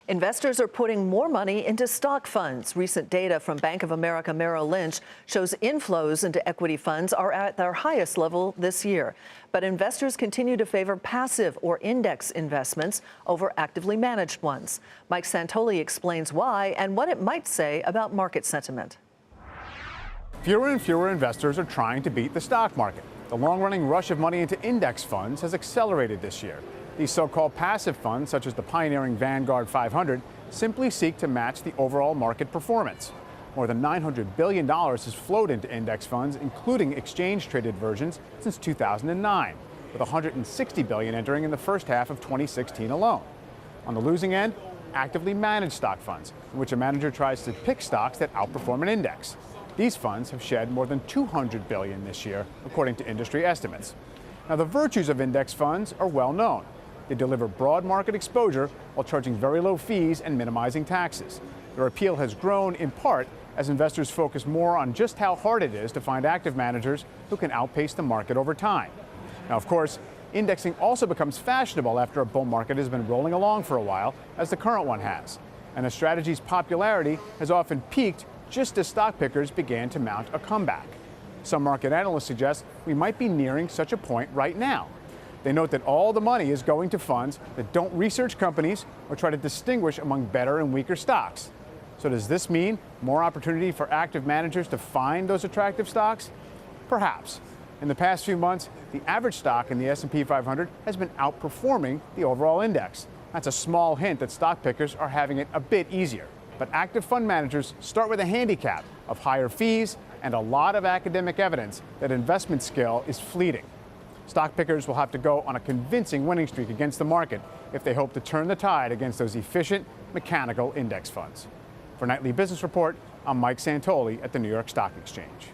Investors are putting more money into stock funds. Recent data from Bank of America Merrill Lynch shows inflows into equity funds are at their highest level this year. But investors continue to favor passive or index investments over actively managed ones. Mike Santoli explains why and what it might say about market sentiment. Fewer and fewer investors are trying to beat the stock market. The long-running rush of money into index funds has accelerated this year. These so-called passive funds, such as the pioneering Vanguard 500, simply seek to match the overall market performance. More than $900 billion has flowed into index funds, including exchange-traded versions, since 2009, with $160 billion entering in the first half of 2016 alone. On the losing end, actively managed stock funds, in which a manager tries to pick stocks that outperform an index. These funds have shed more than $200 billion this year, according to industry estimates. Now, the virtues of index funds are well known. They deliver broad market exposure while charging very low fees and minimizing taxes. Their appeal has grown in part as investors focus more on just how hard it is to find active managers who can outpace the market over time. Now, of course, indexing also becomes fashionable after a bull market has been rolling along for a while, as the current one has. And the strategy's popularity has often peaked just as stock pickers began to mount a comeback. Some market analysts suggest we might be nearing such a point right now. They note that all the money is going to funds that don't research companies or try to distinguish among better and weaker stocks. So does this mean more opportunity for active managers to find those attractive stocks? Perhaps. In the past few months, the average stock in the S&P 500 has been outperforming the overall index. That's a small hint that stock pickers are having it a bit easier. But active fund managers start with a handicap of higher fees and a lot of academic evidence that investment skill is fleeting. Stock pickers will have to go on a convincing winning streak against the market if they hope to turn the tide against those efficient, mechanical index funds. For Nightly Business Report, I'm Mike Santoli at the New York Stock Exchange.